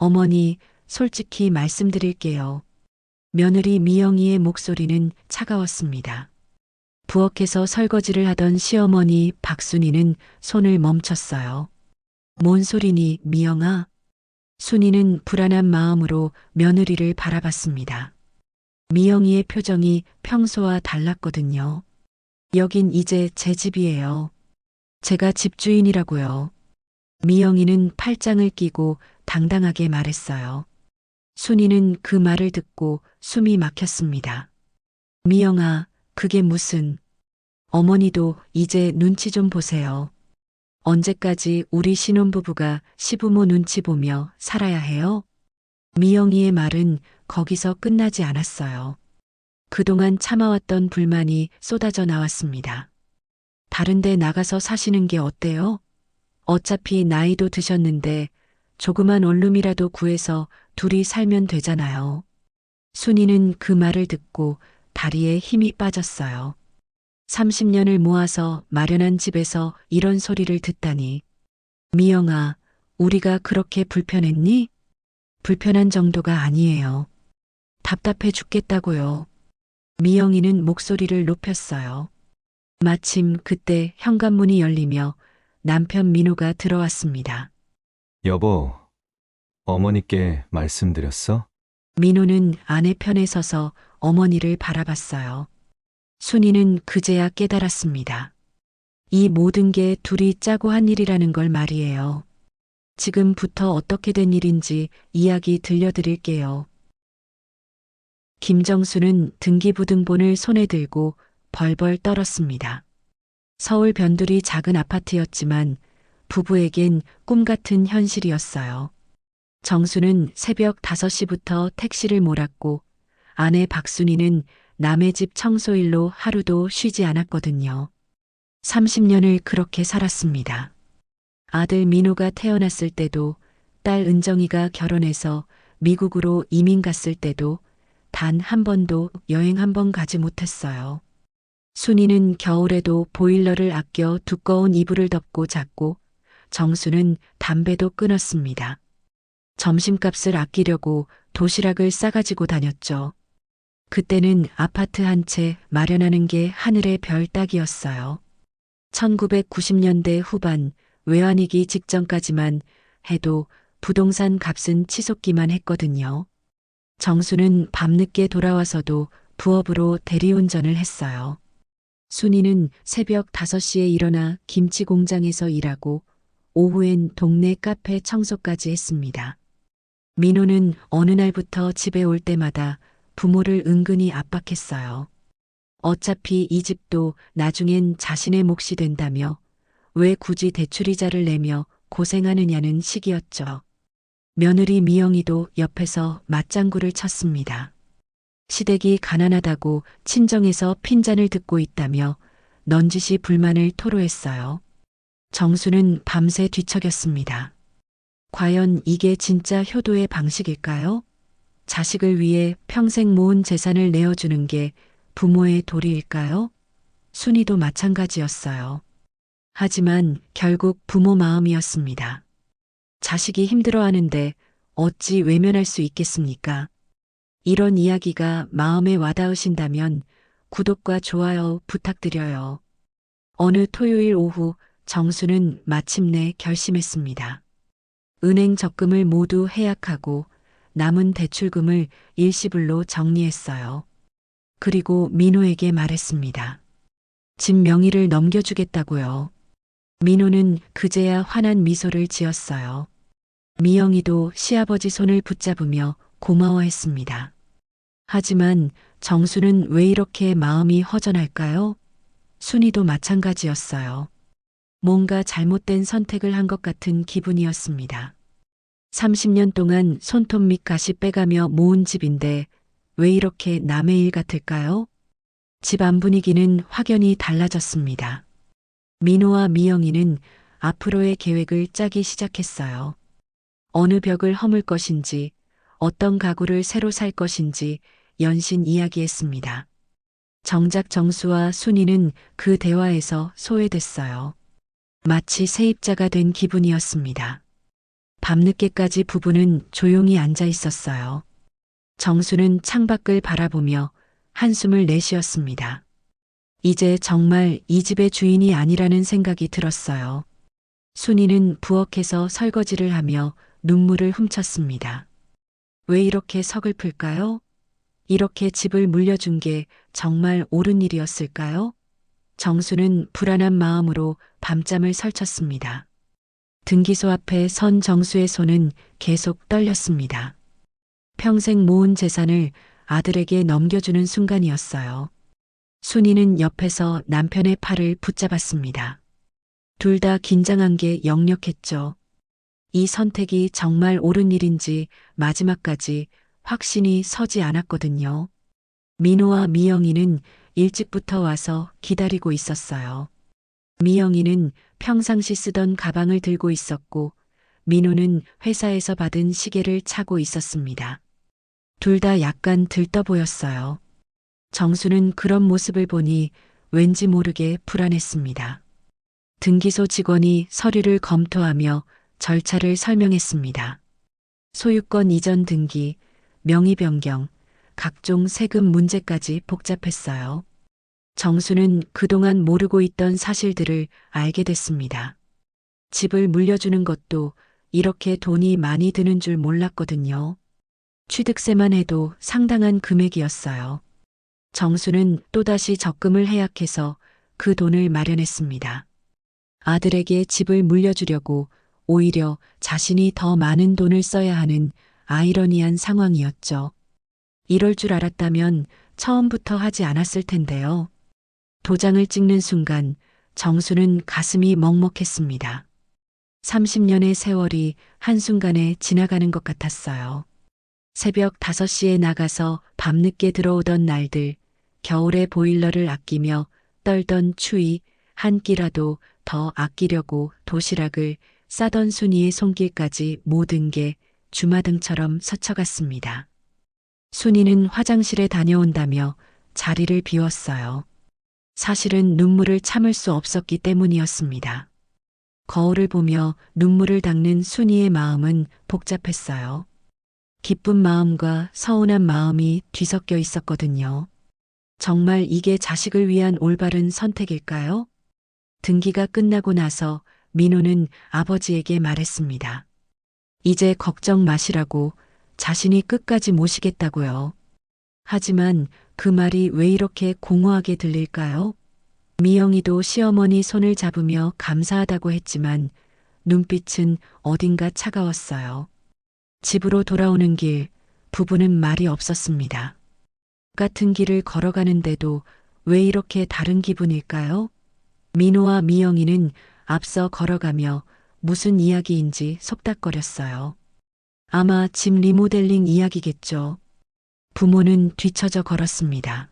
어머니, 솔직히 말씀드릴게요. 며느리 미영이의 목소리는 차가웠습니다. 부엌에서 설거지를 하던 시어머니 박순이는 손을 멈췄어요. 뭔 소리니, 미영아? 순이는 불안한 마음으로 며느리를 바라봤습니다. 미영이의 표정이 평소와 달랐거든요. 여긴 이제 제 집이에요. 제가 집주인이라고요. 미영이는 팔짱을 끼고 당당하게 말했어요. 순이는 그 말을 듣고 숨이 막혔습니다. 미영아, 그게 무슨... 어머니도 이제 눈치 좀 보세요. 언제까지 우리 신혼부부가 시부모 눈치 보며 살아야 해요? 미영이의 말은 거기서 끝나지 않았어요. 그동안 참아왔던 불만이 쏟아져 나왔습니다. 다른 데 나가서 사시는 게 어때요? 어차피 나이도 드셨는데 조그만 원룸이라도 구해서 둘이 살면 되잖아요. 순이는 그 말을 듣고 다리에 힘이 빠졌어요. 30년을 모아서 마련한 집에서 이런 소리를 듣다니. 미영아, 우리가 그렇게 불편했니? 불편한 정도가 아니에요. 답답해 죽겠다고요. 미영이는 목소리를 높였어요. 마침 그때 현관문이 열리며 남편 민호가 들어왔습니다. 여보, 어머니께 말씀드렸어? 민호는 아내 편에 서서 어머니를 바라봤어요. 순이는 그제야 깨달았습니다. 이 모든 게 둘이 짜고 한 일이라는 걸 말이에요. 지금부터 어떻게 된 일인지 이야기 들려드릴게요. 김정수는 등기부등본을 손에 들고 벌벌 떨었습니다. 서울 변두리 작은 아파트였지만 부부에겐 꿈 같은 현실이었어요. 정수는 새벽 5시부터 택시를 몰았고 아내 박순이는 남의 집 청소일로 하루도 쉬지 않았거든요. 30년을 그렇게 살았습니다. 아들 민호가 태어났을 때도, 딸 은정이가 결혼해서 미국으로 이민 갔을 때도 단 한 번도 여행 한 번 가지 못했어요. 순이는 겨울에도 보일러를 아껴 두꺼운 이불을 덮고 잤고 정수는 담배도 끊었습니다. 점심값을 아끼려고 도시락을 싸가지고 다녔죠. 그때는 아파트 한 채 마련하는 게 하늘의 별 따기였어요. 1990년대 후반 외환위기 직전까지만 해도 부동산 값은 치솟기만 했거든요. 정수는 밤늦게 돌아와서도 부업으로 대리운전을 했어요. 순이는 새벽 5시에 일어나 김치 공장에서 일하고 오후엔 동네 카페 청소까지 했습니다. 민호는 어느 날부터 집에 올 때마다 부모를 은근히 압박했어요. 어차피 이 집도 나중엔 자신의 몫이 된다며 왜 굳이 대출이자를 내며 고생하느냐는 식이었죠. 며느리 미영이도 옆에서 맞장구를 쳤습니다. 시댁이 가난하다고 친정에서 핀잔을 듣고 있다며 넌지시 불만을 토로했어요. 정수는 밤새 뒤척였습니다. 과연 이게 진짜 효도의 방식일까요? 자식을 위해 평생 모은 재산을 내어주는 게 부모의 도리일까요? 순이도 마찬가지였어요. 하지만 결국 부모 마음이었습니다. 자식이 힘들어하는데 어찌 외면할 수 있겠습니까? 이런 이야기가 마음에 와닿으신다면 구독과 좋아요 부탁드려요. 어느 토요일 오후 정수는 마침내 결심했습니다. 은행 적금을 모두 해약하고 남은 대출금을 일시불로 정리했어요. 그리고 민호에게 말했습니다. 집 명의를 넘겨주겠다고요. 민호는 그제야 환한 미소를 지었어요. 미영이도 시아버지 손을 붙잡으며 고마워했습니다. 하지만 정수는 왜 이렇게 마음이 허전할까요? 순이도 마찬가지였어요. 뭔가 잘못된 선택을 한 것 같은 기분이었습니다. 30년 동안 손톱 밑 가시 빼가며 모은 집인데 왜 이렇게 남의 일 같을까요? 집안 분위기는 확연히 달라졌습니다. 민호와 미영이는 앞으로의 계획을 짜기 시작했어요. 어느 벽을 허물 것인지, 어떤 가구를 새로 살 것인지 연신 이야기했습니다. 정작 정수와 순이는 그 대화에서 소외됐어요. 마치 세입자가 된 기분이었습니다. 밤늦게까지 부부는 조용히 앉아 있었어요. 정수는 창밖을 바라보며 한숨을 내쉬었습니다. 이제 정말 이 집의 주인이 아니라는 생각이 들었어요. 순이는 부엌에서 설거지를 하며 눈물을 훔쳤습니다. 왜 이렇게 서글플까요? 이렇게 집을 물려준 게 정말 옳은 일이었을까요? 정수는 불안한 마음으로 밤잠을 설쳤습니다. 등기소 앞에 선 정수의 손은 계속 떨렸습니다. 평생 모은 재산을 아들에게 넘겨주는 순간이었어요. 순이는 옆에서 남편의 팔을 붙잡았습니다. 둘 다 긴장한 게 역력했죠. 이 선택이 정말 옳은 일인지 마지막까지 확신이 서지 않았거든요. 민호와 미영이는 일찍부터 와서 기다리고 있었어요. 미영이는 평상시 쓰던 가방을 들고 있었고, 민호는 회사에서 받은 시계를 차고 있었습니다. 둘 다 약간 들떠 보였어요. 정수는 그런 모습을 보니 왠지 모르게 불안했습니다. 등기소 직원이 서류를 검토하며 절차를 설명했습니다. 소유권 이전 등기, 명의 변경, 각종 세금 문제까지 복잡했어요. 정수는 그동안 모르고 있던 사실들을 알게 됐습니다. 집을 물려주는 것도 이렇게 돈이 많이 드는 줄 몰랐거든요. 취득세만 해도 상당한 금액이었어요. 정수는 또다시 적금을 해약해서 그 돈을 마련했습니다. 아들에게 집을 물려주려고 오히려 자신이 더 많은 돈을 써야 하는 아이러니한 상황이었죠. 이럴 줄 알았다면 처음부터 하지 않았을 텐데요. 도장을 찍는 순간 정수는 가슴이 먹먹했습니다. 30년의 세월이 한순간에 지나가는 것 같았어요. 새벽 5시에 나가서 밤늦게 들어오던 날들, 겨울에 보일러를 아끼며 떨던 추위, 한 끼라도 더 아끼려고 도시락을 싸던 순이의 손길까지 모든 게 주마등처럼 스쳐갔습니다. 순이는 화장실에 다녀온다며 자리를 비웠어요. 사실은 눈물을 참을 수 없었기 때문이었습니다. 거울을 보며 눈물을 닦는 순이의 마음은 복잡했어요. 기쁜 마음과 서운한 마음이 뒤섞여 있었거든요. 정말 이게 자식을 위한 올바른 선택일까요? 등기가 끝나고 나서 민호는 아버지에게 말했습니다. 이제 걱정 마시라고, 자신이 끝까지 모시겠다고요. 하지만 그 말이 왜 이렇게 공허하게 들릴까요? 미영이도 시어머니 손을 잡으며 감사하다고 했지만 눈빛은 어딘가 차가웠어요. 집으로 돌아오는 길, 부부는 말이 없었습니다. 같은 길을 걸어가는데도 왜 이렇게 다른 기분일까요? 민호와 미영이는 앞서 걸어가며 무슨 이야기인지 속닥거렸어요. 아마 집 리모델링 이야기겠죠. 부모는 뒤처져 걸었습니다.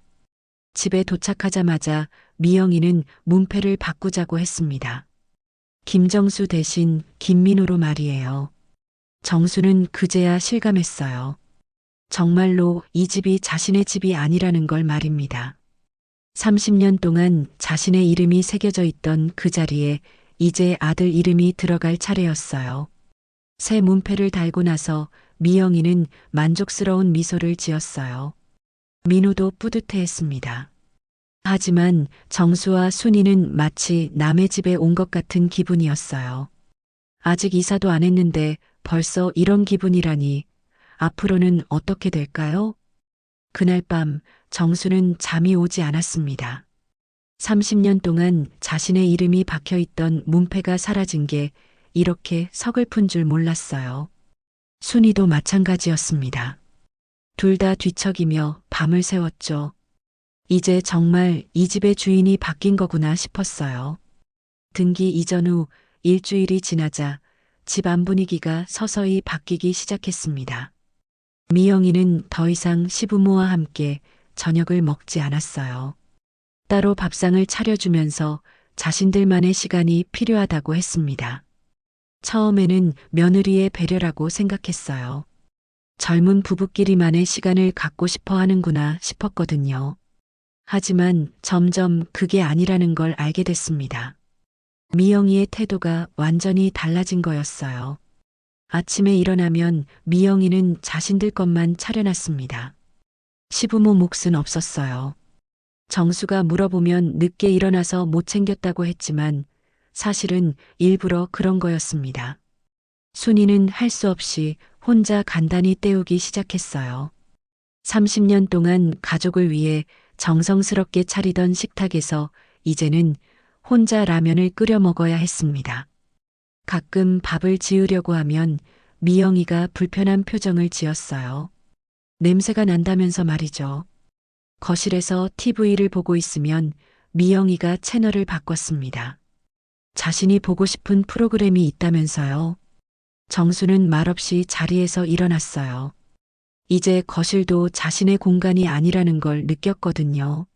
집에 도착하자마자 미영이는 문패를 바꾸자고 했습니다. 김정수 대신 김민호로 말이에요. 정수는 그제야 실감했어요. 정말로 이 집이 자신의 집이 아니라는 걸 말입니다. 30년 동안 자신의 이름이 새겨져 있던 그 자리에 이제 아들 이름이 들어갈 차례였어요. 새 문패를 달고 나서 미영이는 만족스러운 미소를 지었어요. 민호도 뿌듯해했습니다. 하지만 정수와 순이는 마치 남의 집에 온 것 같은 기분이었어요. 아직 이사도 안 했는데 벌써 이런 기분이라니, 앞으로는 어떻게 될까요? 그날 밤 정수는 잠이 오지 않았습니다. 30년 동안 자신의 이름이 박혀있던 문패가 사라진 게 이렇게 서글픈 줄 몰랐어요. 순이도 마찬가지였습니다. 둘 다 뒤척이며 밤을 새웠죠. 이제 정말 이 집의 주인이 바뀐 거구나 싶었어요. 등기 이전 후 일주일이 지나자 집 안 분위기가 서서히 바뀌기 시작했습니다. 미영이는 더 이상 시부모와 함께 저녁을 먹지 않았어요. 따로 밥상을 차려주면서 자신들만의 시간이 필요하다고 했습니다. 처음에는 며느리의 배려라고 생각했어요. 젊은 부부끼리만의 시간을 갖고 싶어 하는구나 싶었거든요. 하지만 점점 그게 아니라는 걸 알게 됐습니다. 미영이의 태도가 완전히 달라진 거였어요. 아침에 일어나면 미영이는 자신들 것만 차려놨습니다. 시부모 몫은 없었어요. 정수가 물어보면 늦게 일어나서 못 챙겼다고 했지만 사실은 일부러 그런 거였습니다. 순이는 할 수 없이 혼자 간단히 때우기 시작했어요. 30년 동안 가족을 위해 정성스럽게 차리던 식탁에서 이제는 혼자 라면을 끓여 먹어야 했습니다. 가끔 밥을 지으려고 하면 미영이가 불편한 표정을 지었어요. 냄새가 난다면서 말이죠. 거실에서 TV를 보고 있으면 미영이가 채널을 바꿨습니다. 자신이 보고 싶은 프로그램이 있다면서요. 정수는 말없이 자리에서 일어났어요. 이제 거실도 자신의 공간이 아니라는 걸 느꼈거든요.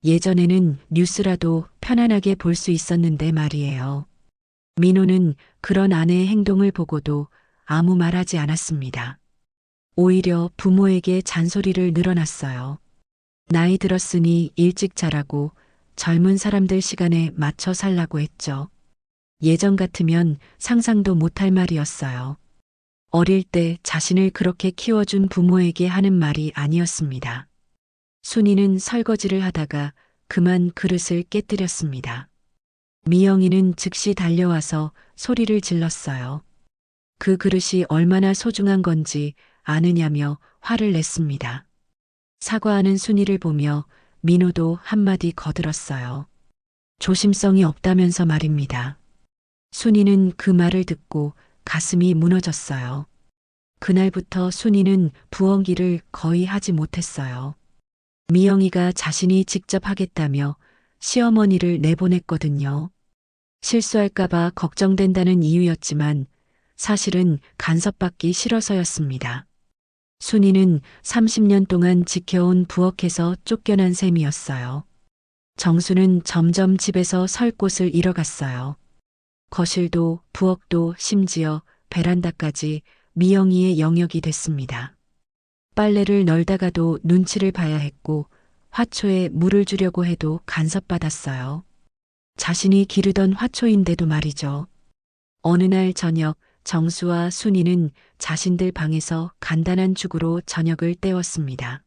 예전에는 뉴스라도 편안하게 볼 수 있었는데 말이에요. 민호는 그런 아내의 행동을 보고도 아무 말하지 않았습니다. 오히려 부모에게 잔소리를 늘어놨어요. 나이 들었으니 일찍 자라고 젊은 사람들 시간에 맞춰 살라고 했죠. 예전 같으면 상상도 못할 말이었어요. 어릴 때 자신을 그렇게 키워준 부모에게 하는 말이 아니었습니다. 순이는 설거지를 하다가 그만 그릇을 깨뜨렸습니다. 미영이는 즉시 달려와서 소리를 질렀어요. 그 그릇이 얼마나 소중한 건지 아느냐며 화를 냈습니다. 사과하는 순이를 보며 민호도 한마디 거들었어요. 조심성이 없다면서 말입니다. 순이는 그 말을 듣고 가슴이 무너졌어요. 그날부터 순이는 부엌일을 거의 하지 못했어요. 미영이가 자신이 직접 하겠다며 시어머니를 내보냈거든요. 실수할까봐 걱정된다는 이유였지만 사실은 간섭받기 싫어서였습니다. 순이는 30년 동안 지켜온 부엌에서 쫓겨난 셈이었어요. 정수는 점점 집에서 설 곳을 잃어갔어요. 거실도 부엌도 심지어 베란다까지 미영이의 영역이 됐습니다. 빨래를 널다가도 눈치를 봐야 했고 화초에 물을 주려고 해도 간섭받았어요. 자신이 기르던 화초인데도 말이죠. 어느 날 저녁 정수와 순이는 자신들 방에서 간단한 죽으로 저녁을 때웠습니다.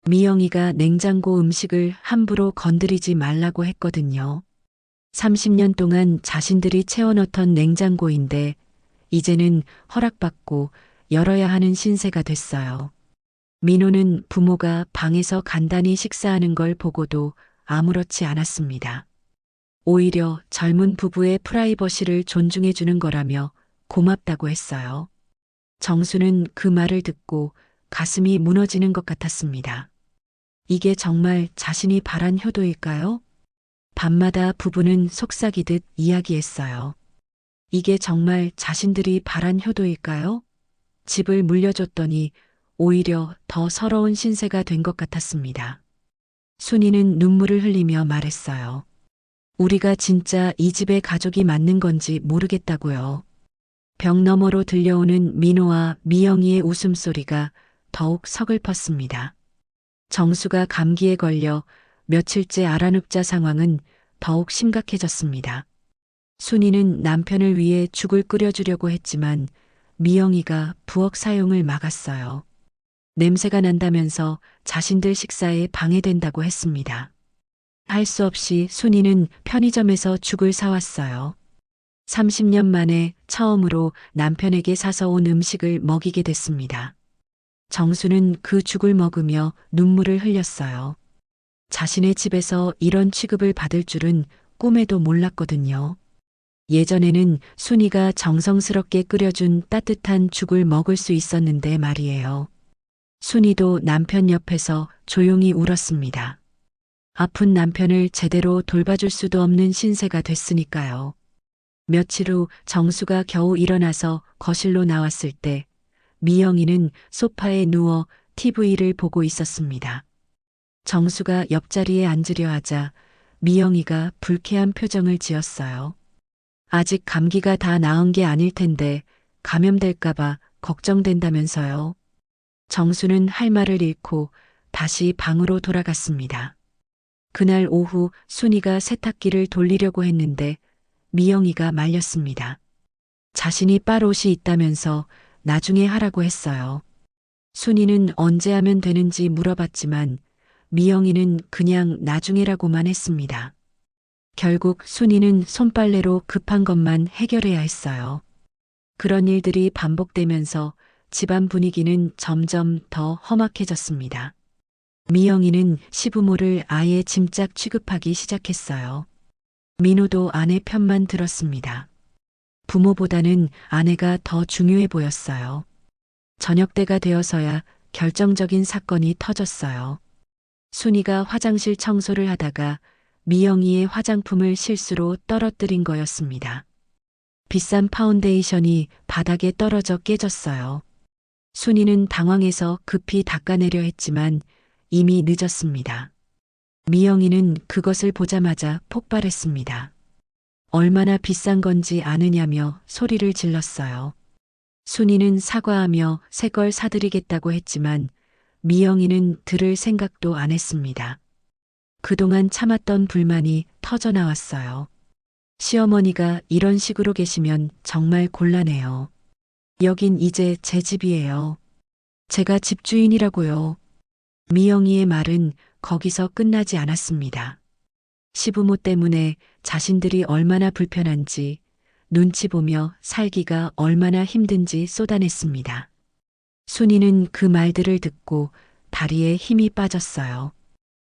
미영이가 냉장고 음식을 함부로 건드리지 말라고 했거든요. 30년 동안 자신들이 채워넣던 냉장고인데 이제는 허락받고 열어야 하는 신세가 됐어요. 민호는 부모가 방에서 간단히 식사하는 걸 보고도 아무렇지 않았습니다. 오히려 젊은 부부의 프라이버시를 존중해주는 거라며 고맙다고 했어요. 정수는 그 말을 듣고 가슴이 무너지는 것 같았습니다. 이게 정말 자신이 바란 효도일까요? 밤마다 부부는 속삭이듯 이야기했어요. 이게 정말 자신들이 바란 효도일까요? 집을 물려줬더니 오히려 더 서러운 신세가 된 것 같았습니다. 순이는 눈물을 흘리며 말했어요. 우리가 진짜 이 집의 가족이 맞는 건지 모르겠다고요. 벽 너머로 들려오는 민호와 미영이의 웃음소리가 더욱 서글펐습니다. 정수가 감기에 걸려 며칠째 알아눕자 상황은 더욱 심각해졌습니다. 순이는 남편을 위해 죽을 끓여주려고 했지만 미영이가 부엌 사용을 막았어요. 냄새가 난다면서 자신들 식사에 방해된다고 했습니다. 할 수 없이 순이는 편의점에서 죽을 사왔어요. 30년 만에 처음으로 남편에게 사서 온 음식을 먹이게 됐습니다. 정수는 그 죽을 먹으며 눈물을 흘렸어요. 자신의 집에서 이런 취급을 받을 줄은 꿈에도 몰랐거든요. 예전에는 순이가 정성스럽게 끓여준 따뜻한 죽을 먹을 수 있었는데 말이에요. 순이도 남편 옆에서 조용히 울었습니다. 아픈 남편을 제대로 돌봐줄 수도 없는 신세가 됐으니까요. 며칠 후 정수가 겨우 일어나서 거실로 나왔을 때 미영이는 소파에 누워 TV를 보고 있었습니다. 정수가 옆자리에 앉으려 하자 미영이가 불쾌한 표정을 지었어요. 아직 감기가 다 나은 게 아닐 텐데 감염될까봐 걱정된다면서요. 정수는 할 말을 잃고 다시 방으로 돌아갔습니다. 그날 오후 순이가 세탁기를 돌리려고 했는데 미영이가 말렸습니다. 자신이 빨 옷이 있다면서 나중에 하라고 했어요. 순이는 언제 하면 되는지 물어봤지만 미영이는 그냥 나중에라고만 했습니다. 결국 순이는 손빨래로 급한 것만 해결해야 했어요. 그런 일들이 반복되면서 집안 분위기는 점점 더 험악해졌습니다. 미영이는 시부모를 아예 짐짝 취급하기 시작했어요. 민호도 아내 편만 들었습니다. 부모보다는 아내가 더 중요해 보였어요. 저녁 때가 되어서야 결정적인 사건이 터졌어요. 순이가 화장실 청소를 하다가 미영이의 화장품을 실수로 떨어뜨린 거였습니다. 비싼 파운데이션이 바닥에 떨어져 깨졌어요. 순이는 당황해서 급히 닦아내려 했지만 이미 늦었습니다. 미영이는 그것을 보자마자 폭발했습니다. 얼마나 비싼 건지 아느냐며 소리를 질렀어요. 순이는 사과하며 새 걸 사드리겠다고 했지만 미영이는 들을 생각도 안 했습니다. 그동안 참았던 불만이 터져나왔어요. 시어머니가 이런 식으로 계시면 정말 곤란해요. 여긴 이제 제 집이에요. 제가 집주인이라고요. 미영이의 말은 거기서 끝나지 않았습니다. 시부모 때문에 자신들이 얼마나 불편한지 눈치 보며 살기가 얼마나 힘든지 쏟아냈습니다. 순이는 그 말들을 듣고 다리에 힘이 빠졌어요.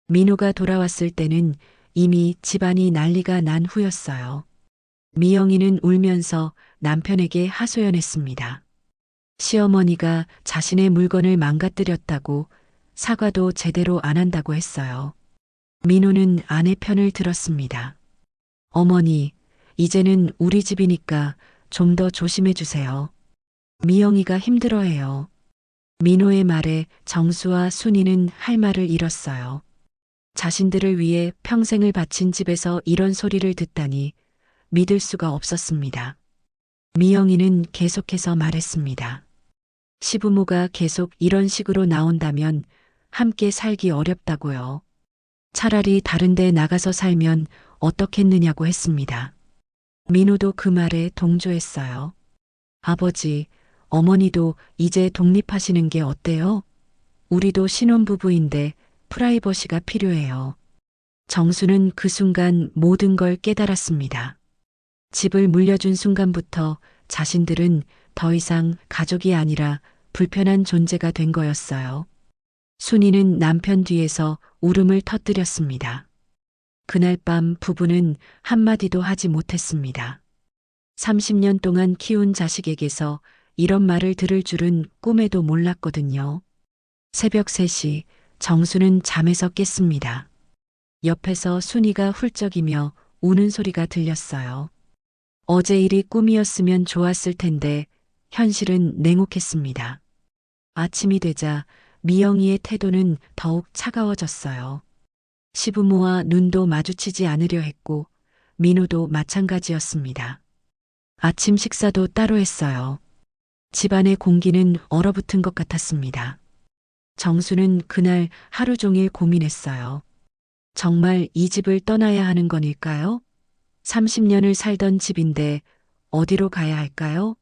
민호가 돌아왔을 때는 이미 집안이 난리가 난 후였어요. 미영이는 울면서 남편에게 하소연했습니다. 시어머니가 자신의 물건을 망가뜨렸다고 사과도 제대로 안 한다고 했어요. 민호는 아내 편을 들었습니다. 어머니, 이제는 우리 집이니까 좀 더 조심해 주세요. 미영이가 힘들어해요. 민호의 말에 정수와 순이는 할 말을 잃었어요. 자신들을 위해 평생을 바친 집에서 이런 소리를 듣다니 믿을 수가 없었습니다. 미영이는 계속해서 말했습니다. 시부모가 계속 이런 식으로 나온다면 함께 살기 어렵다고요. 차라리 다른 데 나가서 살면 어떻겠느냐고 했습니다. 민호도 그 말에 동조했어요. 아버지, 어머니도 이제 독립하시는 게 어때요? 우리도 신혼부부인데 프라이버시가 필요해요. 정수는 그 순간 모든 걸 깨달았습니다. 집을 물려준 순간부터 자신들은 더 이상 가족이 아니라 불편한 존재가 된 거였어요. 순이는 남편 뒤에서 울음을 터뜨렸습니다. 그날 밤 부부는 한마디도 하지 못했습니다. 30년 동안 키운 자식에게서 이런 말을 들을 줄은 꿈에도 몰랐거든요. 새벽 3시 정수는 잠에서 깼습니다. 옆에서 순이가 훌쩍이며 우는 소리가 들렸어요. 어제 일이 꿈이었으면 좋았을 텐데 현실은 냉혹했습니다. 아침이 되자 미영이의 태도는 더욱 차가워졌어요. 시부모와 눈도 마주치지 않으려 했고 민호도 마찬가지였습니다. 아침 식사도 따로 했어요. 집안의 공기는 얼어붙은 것 같았습니다. 정수는 그날 하루 종일 고민했어요. 정말 이 집을 떠나야 하는 건일까요? 30년을 살던 집인데 어디로 가야 할까요?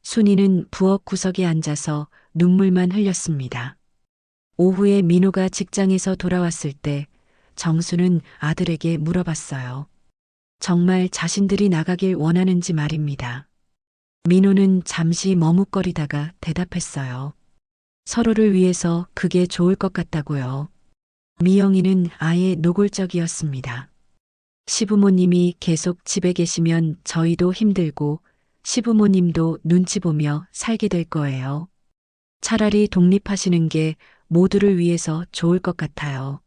순이는 부엌 구석에 앉아서 눈물만 흘렸습니다. 오후에 민호가 직장에서 돌아왔을 때 정수는 아들에게 물어봤어요. 정말 자신들이 나가길 원하는지 말입니다. 민호는 잠시 머뭇거리다가 대답했어요. 서로를 위해서 그게 좋을 것 같다고요. 미영이는 아예 노골적이었습니다. 시부모님이 계속 집에 계시면 저희도 힘들고 시부모님도 눈치 보며 살게 될 거예요. 차라리 독립하시는 게 모두를 위해서 좋을 것 같아요.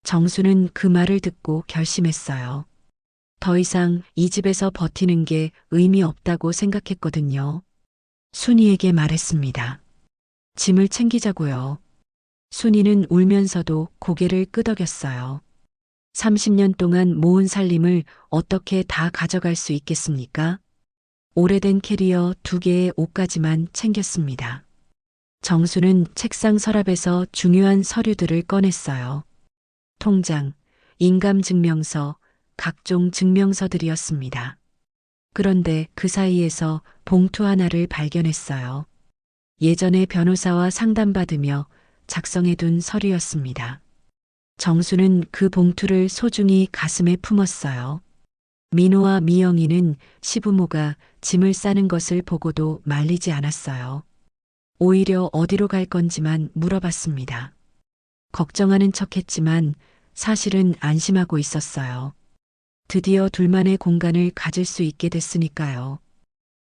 정수는 그 말을 듣고 결심했어요. 더 이상 이 집에서 버티는 게 의미 없다고 생각했거든요. 순이에게 말했습니다. 짐을 챙기자고요. 순이는 울면서도 고개를 끄덕였어요. 30년 동안 모은 살림을 어떻게 다 가져갈 수 있겠습니까? 오래된 캐리어 2개의 옷까지만 챙겼습니다. 정수는 책상 서랍에서 중요한 서류들을 꺼냈어요. 통장, 인감증명서, 각종 증명서들이었습니다. 그런데 그 사이에서 봉투 하나를 발견했어요. 예전에 변호사와 상담받으며 작성해둔 서류였습니다. 정수는 그 봉투를 소중히 가슴에 품었어요. 민호와 미영이는 시부모가 짐을 싸는 것을 보고도 말리지 않았어요. 오히려 어디로 갈 건지만 물어봤습니다. 걱정하는 척했지만 사실은 안심하고 있었어요. 드디어 둘만의 공간을 가질 수 있게 됐으니까요.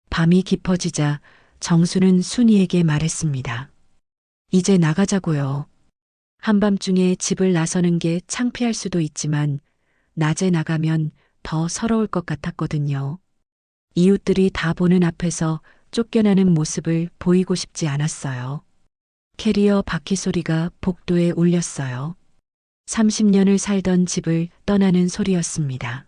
밤이 깊어지자 정수는 순이에게 말했습니다. 이제 나가자고요. 한밤중에 집을 나서는 게 창피할 수도 있지만 낮에 나가면 더 서러울 것 같았거든요. 이웃들이 다 보는 앞에서 쫓겨나는 모습을 보이고 싶지 않았어요. 캐리어 바퀴 소리가 복도에 울렸어요. 30년을 살던 집을 떠나는 소리였습니다.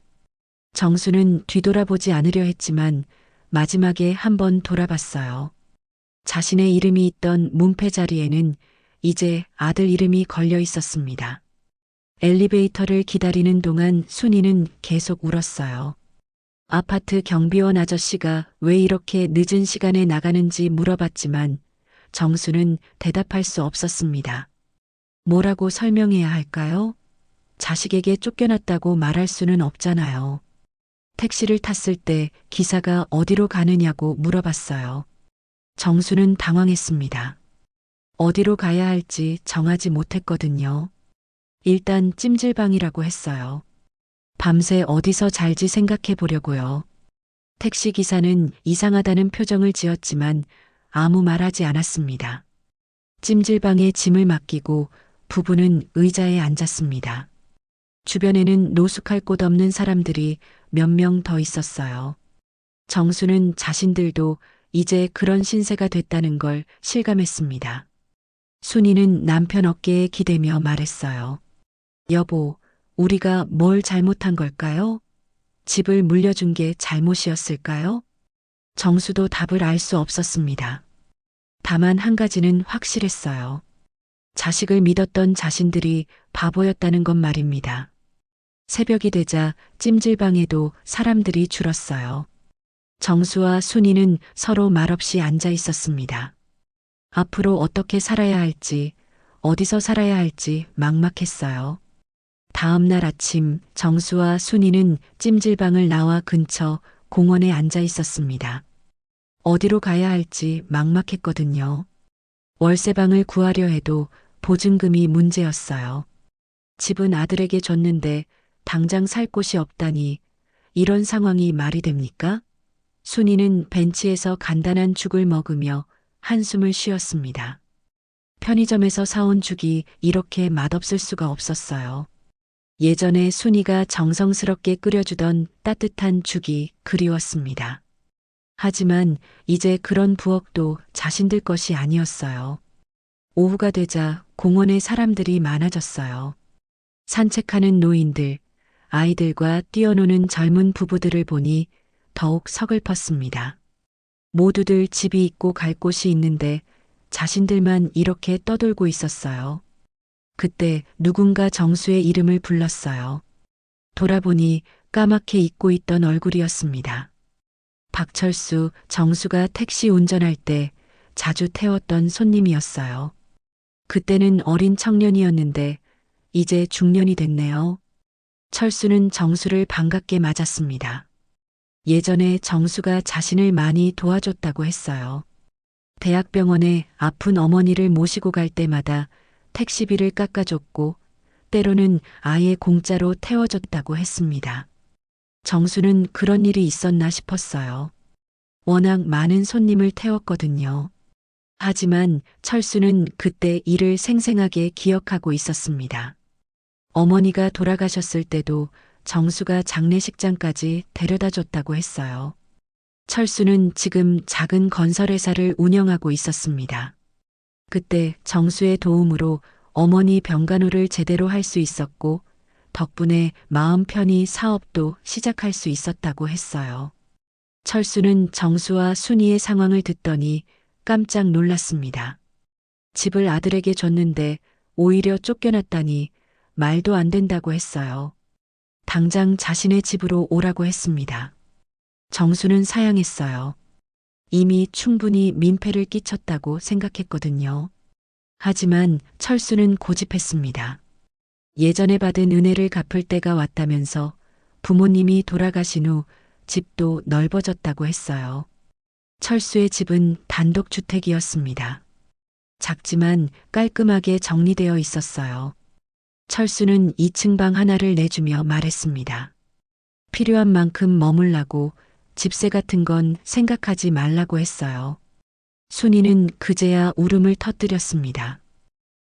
정수는 뒤돌아보지 않으려 했지만 마지막에 한번 돌아봤어요. 자신의 이름이 있던 문패 자리에는 이제 아들 이름이 걸려 있었습니다. 엘리베이터를 기다리는 동안 순이는 계속 울었어요. 아파트 경비원 아저씨가 왜 이렇게 늦은 시간에 나가는지 물어봤지만 정수는 대답할 수 없었습니다. 뭐라고 설명해야 할까요? 자식에게 쫓겨났다고 말할 수는 없잖아요. 택시를 탔을 때 기사가 어디로 가느냐고 물어봤어요. 정수는 당황했습니다. 어디로 가야 할지 정하지 못했거든요. 일단 찜질방이라고 했어요. 밤새 어디서 잘지 생각해 보려고요. 택시기사는 이상하다는 표정을 지었지만 아무 말하지 않았습니다. 찜질방에 짐을 맡기고 부부는 의자에 앉았습니다. 주변에는 노숙할 곳 없는 사람들이 몇 명 더 있었어요. 정수는 자신들도 이제 그런 신세가 됐다는 걸 실감했습니다. 순이는 남편 어깨에 기대며 말했어요. 여보, 우리가 뭘 잘못한 걸까요? 집을 물려준 게 잘못이었을까요? 정수도 답을 알 수 없었습니다. 다만 한 가지는 확실했어요. 자식을 믿었던 자신들이 바보였다는 것 말입니다. 새벽이 되자 찜질방에도 사람들이 줄었어요. 정수와 순이는 서로 말없이 앉아 있었습니다. 앞으로 어떻게 살아야 할지, 어디서 살아야 할지 막막했어요. 다음 날 아침 정수와 순이는 찜질방을 나와 근처 공원에 앉아 있었습니다. 어디로 가야 할지 막막했거든요. 월세방을 구하려 해도 보증금이 문제였어요. 집은 아들에게 줬는데 당장 살 곳이 없다니 이런 상황이 말이 됩니까? 순이는 벤치에서 간단한 죽을 먹으며 한숨을 쉬었습니다. 편의점에서 사온 죽이 이렇게 맛없을 수가 없었어요. 예전에 순이가 정성스럽게 끓여주던 따뜻한 죽이 그리웠습니다. 하지만 이제 그런 부엌도 자신들 것이 아니었어요. 오후가 되자 공원에 사람들이 많아졌어요. 산책하는 노인들, 아이들과 뛰어노는 젊은 부부들을 보니 더욱 서글펐습니다. 모두들 집이 있고 갈 곳이 있는데 자신들만 이렇게 떠돌고 있었어요. 그때 누군가 정수의 이름을 불렀어요. 돌아보니 까맣게 잊고 있던 얼굴이었습니다. 박철수, 정수가 택시 운전할 때 자주 태웠던 손님이었어요. 그때는 어린 청년이었는데 이제 중년이 됐네요. 철수는 정수를 반갑게 맞았습니다. 예전에 정수가 자신을 많이 도와줬다고 했어요. 대학병원에 아픈 어머니를 모시고 갈 때마다 택시비를 깎아줬고 때로는 아예 공짜로 태워줬다고 했습니다. 정수는 그런 일이 있었나 싶었어요. 워낙 많은 손님을 태웠거든요. 하지만 철수는 그때 일을 생생하게 기억하고 있었습니다. 어머니가 돌아가셨을 때도 정수가 장례식장까지 데려다 줬다고 했어요. 철수는 지금 작은 건설회사를 운영하고 있었습니다. 그때 정수의 도움으로 어머니 병간호를 제대로 할 수 있었고 덕분에 마음 편히 사업도 시작할 수 있었다고 했어요. 철수는 정수와 순이의 상황을 듣더니 깜짝 놀랐습니다. 집을 아들에게 줬는데 오히려 쫓겨났다니 말도 안 된다고 했어요. 당장 자신의 집으로 오라고 했습니다. 정수는 사양했어요. 이미 충분히 민폐를 끼쳤다고 생각했거든요. 하지만 철수는 고집했습니다. 예전에 받은 은혜를 갚을 때가 왔다면서 부모님이 돌아가신 후 집도 넓어졌다고 했어요. 철수의 집은 단독주택이었습니다. 작지만 깔끔하게 정리되어 있었어요. 철수는 2층 방 하나를 내주며 말했습니다. 필요한 만큼 머물라고 집세 같은 건 생각하지 말라고 했어요. 순이는 그제야 울음을 터뜨렸습니다.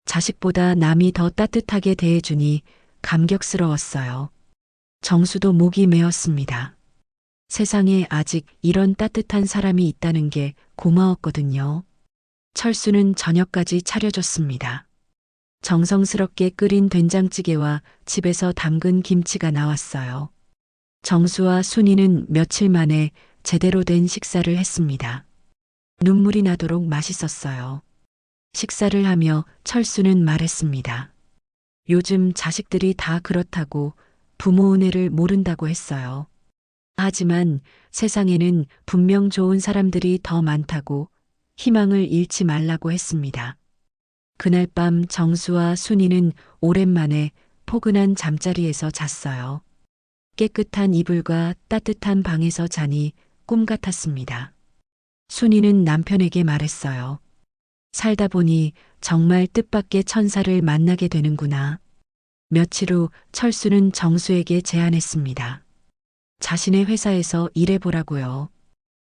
자식보다 남이 더 따뜻하게 대해주니 감격스러웠어요. 정수도 목이 메었습니다. 세상에 아직 이런 따뜻한 사람이 있다는 게 고마웠거든요. 철수는 저녁까지 차려줬습니다. 정성스럽게 끓인 된장찌개와 집에서 담근 김치가 나왔어요. 정수와 순이는 며칠 만에 제대로 된 식사를 했습니다. 눈물이 나도록 맛있었어요. 식사를 하며 철수는 말했습니다. 요즘 자식들이 다 그렇다고 부모 은혜를 모른다고 했어요. 하지만 세상에는 분명 좋은 사람들이 더 많다고 희망을 잃지 말라고 했습니다. 그날 밤 정수와 순이는 오랜만에 포근한 잠자리에서 잤어요. 깨끗한 이불과 따뜻한 방에서 자니 꿈 같았습니다. 순이는 남편에게 말했어요. 살다 보니 정말 뜻밖의 천사를 만나게 되는구나. 며칠 후 철수는 정수에게 제안했습니다. 자신의 회사에서 일해보라고요.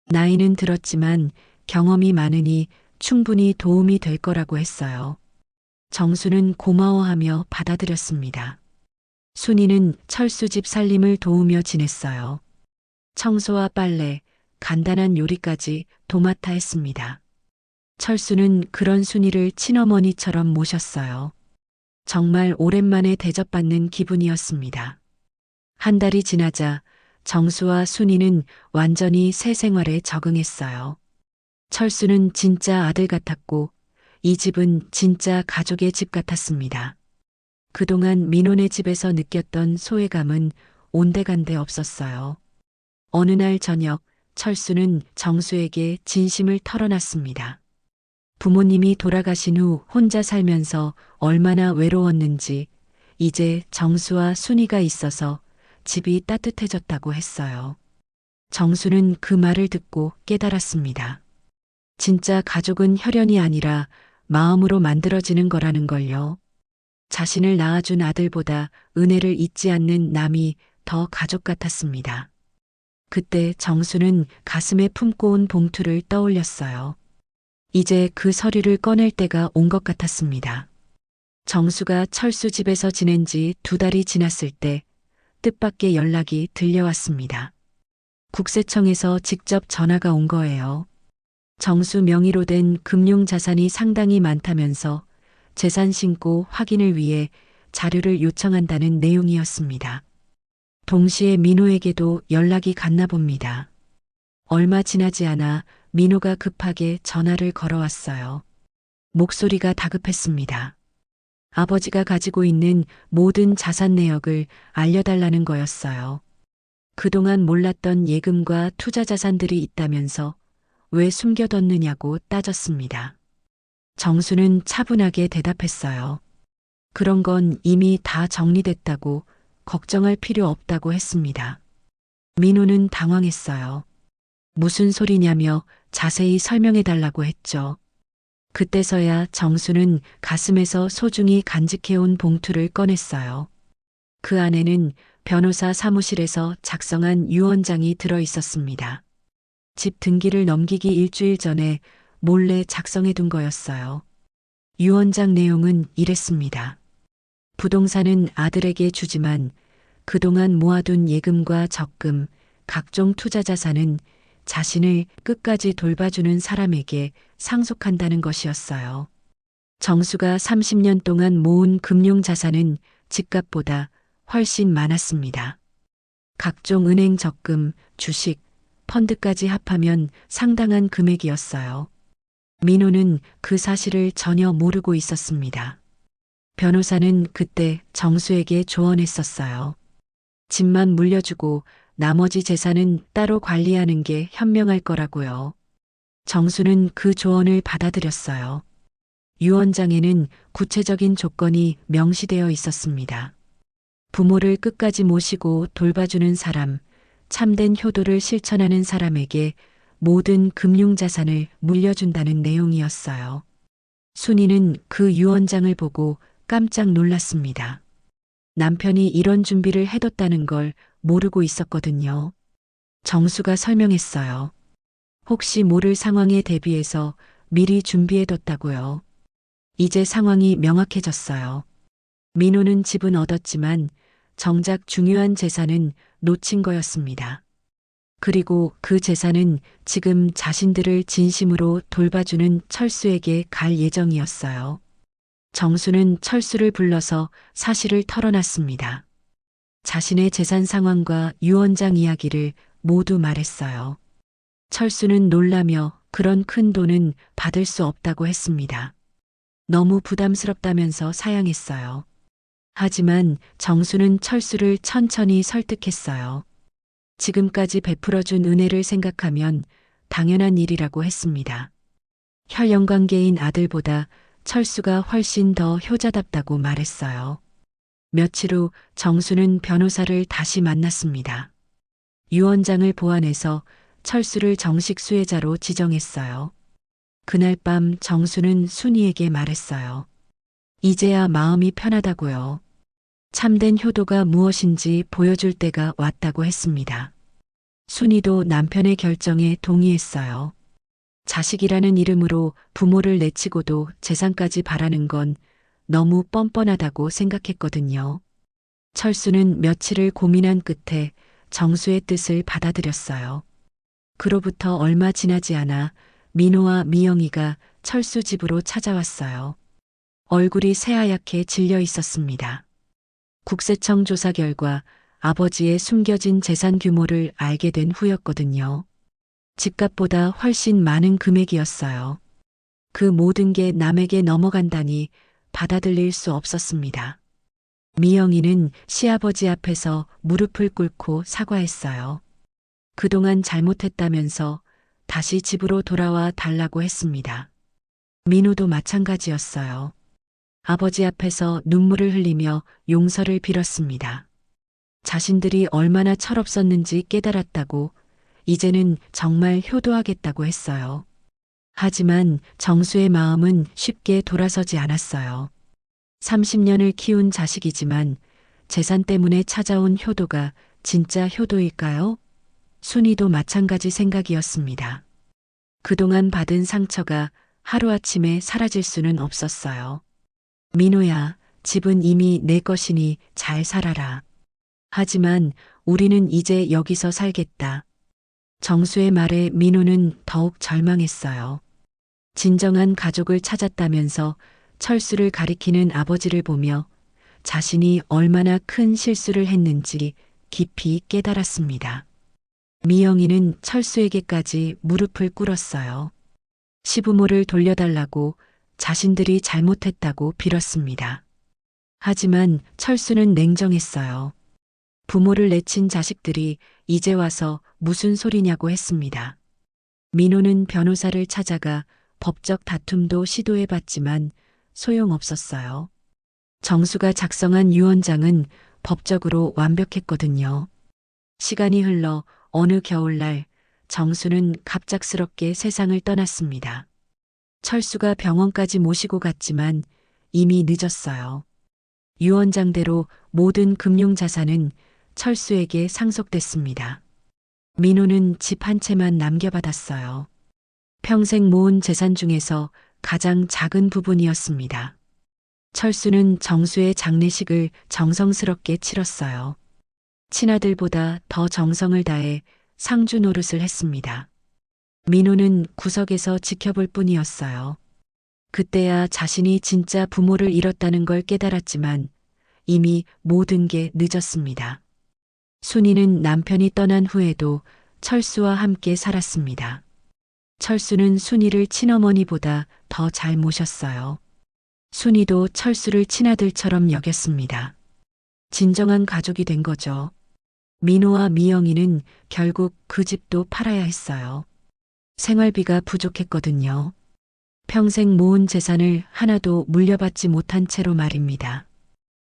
나이는 들었지만 경험이 많으니 충분히 도움이 될 거라고 했어요. 정수는 고마워하며 받아들였습니다. 순이는 철수 집 살림을 도우며 지냈어요. 청소와 빨래, 간단한 요리까지 도맡아 했습니다. 철수는 그런 순이를 친어머니처럼 모셨어요. 정말 오랜만에 대접받는 기분이었습니다. 한 달이 지나자 정수와 순이는 완전히 새 생활에 적응했어요. 철수는 진짜 아들 같았고 이 집은 진짜 가족의 집 같았습니다. 그동안 민호네 집에서 느꼈던 소외감은 온데간데 없었어요. 어느 날 저녁 철수는 정수에게 진심을 털어놨습니다. 부모님이 돌아가신 후 혼자 살면서 얼마나 외로웠는지 이제 정수와 순이가 있어서 집이 따뜻해졌다고 했어요. 정수는 그 말을 듣고 깨달았습니다. 진짜 가족은 혈연이 아니라 마음으로 만들어지는 거라는 걸요. 자신을 낳아준 아들보다 은혜를 잊지 않는 남이 더 가족 같았습니다. 그때 정수는 가슴에 품고 온 봉투를 떠올렸어요. 이제 그 서류를 꺼낼 때가 온 것 같았습니다. 정수가 철수 집에서 지낸 지 2달이 지났을 때 뜻밖의 연락이 들려왔습니다. 국세청에서 직접 전화가 온 거예요. 정수 명의로 된 금융자산이 상당히 많다면서 재산 신고 확인을 위해 자료를 요청한다는 내용이었습니다. 동시에 민호에게도 연락이 갔나 봅니다. 얼마 지나지 않아 민호가 급하게 전화를 걸어왔어요. 목소리가 다급했습니다. 아버지가 가지고 있는 모든 자산 내역을 알려달라는 거였어요. 그동안 몰랐던 예금과 투자 자산들이 있다면서 왜 숨겨뒀느냐고 따졌습니다. 정수는 차분하게 대답했어요. 그런 건 이미 다 정리됐다고 걱정할 필요 없다고 했습니다. 민호는 당황했어요. 무슨 소리냐며 자세히 설명해달라고 했죠. 그때서야 정수는 가슴에서 소중히 간직해온 봉투를 꺼냈어요. 그 안에는 변호사 사무실에서 작성한 유언장이 들어 있었습니다. 집 등기를 넘기기 일주일 전에 몰래 작성해둔 거였어요. 유언장 내용은 이랬습니다. 부동산은 아들에게 주지만 그동안 모아둔 예금과 적금, 각종 투자 자산은 자신을 끝까지 돌봐주는 사람에게 상속한다는 것이었어요. 정수가 30년 동안 모은 금융 자산은 집값보다 훨씬 많았습니다. 각종 은행 적금, 주식, 펀드까지 합하면 상당한 금액이었어요. 민호는 그 사실을 전혀 모르고 있었습니다. 변호사는 그때 정수에게 조언했었어요. 집만 물려주고 나머지 재산은 따로 관리하는 게 현명할 거라고요. 정수는 그 조언을 받아들였어요. 유언장에는 구체적인 조건이 명시되어 있었습니다. 부모를 끝까지 모시고 돌봐주는 사람, 참된 효도를 실천하는 사람에게 모든 금융자산을 물려준다는 내용이었어요. 순이는 그 유언장을 보고 깜짝 놀랐습니다. 남편이 이런 준비를 해뒀다는 걸 모르고 있었거든요. 정수가 설명했어요. 혹시 모를 상황에 대비해서 미리 준비해뒀다고요. 이제 상황이 명확해졌어요. 민호는 집은 얻었지만 정작 중요한 재산은 놓친 거였습니다. 그리고 그 재산은 지금 자신들을 진심으로 돌봐주는 철수에게 갈 예정이었어요. 정수는 철수를 불러서 사실을 털어놨습니다. 자신의 재산 상황과 유언장 이야기를 모두 말했어요. 철수는 놀라며 그런 큰 돈은 받을 수 없다고 했습니다. 너무 부담스럽다면서 사양했어요. 하지만 정수는 철수를 천천히 설득했어요. 지금까지 베풀어준 은혜를 생각하면 당연한 일이라고 했습니다. 혈연관계인 아들보다 철수가 훨씬 더 효자답다고 말했어요. 며칠 후 정수는 변호사를 다시 만났습니다. 유언장을 보완해서 철수를 정식 수혜자로 지정했어요. 그날 밤 정수는 순이에게 말했어요. 이제야 마음이 편하다고요. 참된 효도가 무엇인지 보여줄 때가 왔다고 했습니다. 순이도 남편의 결정에 동의했어요. 자식이라는 이름으로 부모를 내치고도 재산까지 바라는 건 너무 뻔뻔하다고 생각했거든요. 철수는 며칠을 고민한 끝에 정수의 뜻을 받아들였어요. 그로부터 얼마 지나지 않아 민호와 미영이가 철수 집으로 찾아왔어요. 얼굴이 새하얗게 질려 있었습니다. 국세청 조사 결과 아버지의 숨겨진 재산 규모를 알게 된 후였거든요. 집값보다 훨씬 많은 금액이었어요. 그 모든 게 남에게 넘어간다니 받아들일 수 없었습니다. 미영이는 시아버지 앞에서 무릎을 꿇고 사과했어요. 그동안 잘못했다면서 다시 집으로 돌아와 달라고 했습니다. 민호도 마찬가지였어요. 아버지 앞에서 눈물을 흘리며 용서를 빌었습니다. 자신들이 얼마나 철없었는지 깨달았다고 이제는 정말 효도하겠다고 했어요. 하지만 정수의 마음은 쉽게 돌아서지 않았어요. 30년을 키운 자식이지만 재산 때문에 찾아온 효도가 진짜 효도일까요? 순이도 마찬가지 생각이었습니다. 그동안 받은 상처가 하루아침에 사라질 수는 없었어요. 민호야, 집은 이미 내 것이니 잘 살아라. 하지만 우리는 이제 여기서 살겠다. 정수의 말에 민호는 더욱 절망했어요. 진정한 가족을 찾았다면서 철수를 가리키는 아버지를 보며 자신이 얼마나 큰 실수를 했는지 깊이 깨달았습니다. 미영이는 철수에게까지 무릎을 꿇었어요. 시부모를 돌려달라고 자신들이 잘못했다고 빌었습니다. 하지만 철수는 냉정했어요. 부모를 내친 자식들이 이제 와서 무슨 소리냐고 했습니다. 민호는 변호사를 찾아가 법적 다툼도 시도해봤지만 소용없었어요. 정수가 작성한 유언장은 법적으로 완벽했거든요. 시간이 흘러 어느 겨울날 정수는 갑작스럽게 세상을 떠났습니다. 철수가 병원까지 모시고 갔지만 이미 늦었어요. 유언장대로 모든 금융자산은 철수에게 상속됐습니다. 민호는 집 한 채만 남겨받았어요. 평생 모은 재산 중에서 가장 작은 부분이었습니다. 철수는 정수의 장례식을 정성스럽게 치렀어요. 친아들보다 더 정성을 다해 상주 노릇을 했습니다. 민호는 구석에서 지켜볼 뿐이었어요. 그때야 자신이 진짜 부모를 잃었다는 걸 깨달았지만 이미 모든 게 늦었습니다. 순이는 남편이 떠난 후에도 철수와 함께 살았습니다. 철수는 순이를 친어머니보다 더 잘 모셨어요. 순이도 철수를 친아들처럼 여겼습니다. 진정한 가족이 된 거죠. 민호와 미영이는 결국 그 집도 팔아야 했어요. 생활비가 부족했거든요. 평생 모은 재산을 하나도 물려받지 못한 채로 말입니다.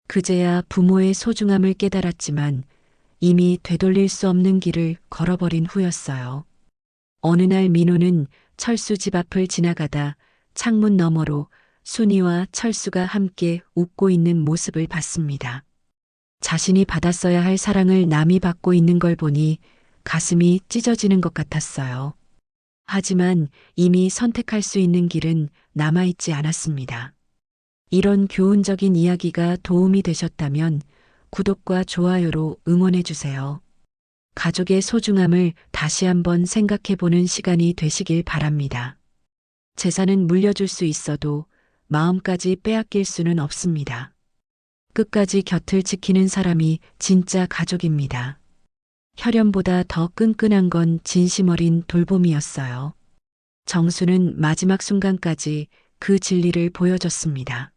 그제야 부모의 소중함을 깨달았지만 이미 되돌릴 수 없는 길을 걸어버린 후였어요. 어느 날 민호는 철수 집 앞을 지나가다 창문 너머로 순이와 철수가 함께 웃고 있는 모습을 봤습니다. 자신이 받았어야 할 사랑을 남이 받고 있는 걸 보니 가슴이 찢어지는 것 같았어요. 하지만 이미 선택할 수 있는 길은 남아있지 않았습니다. 이런 교훈적인 이야기가 도움이 되셨다면 구독과 좋아요로 응원해주세요. 가족의 소중함을 다시 한번 생각해보는 시간이 되시길 바랍니다. 재산은 물려줄 수 있어도 마음까지 빼앗길 수는 없습니다. 끝까지 곁을 지키는 사람이 진짜 가족입니다. 혈연보다 더 끈끈한 건 진심 어린 돌봄이었어요. 정수는 마지막 순간까지 그 진리를 보여줬습니다.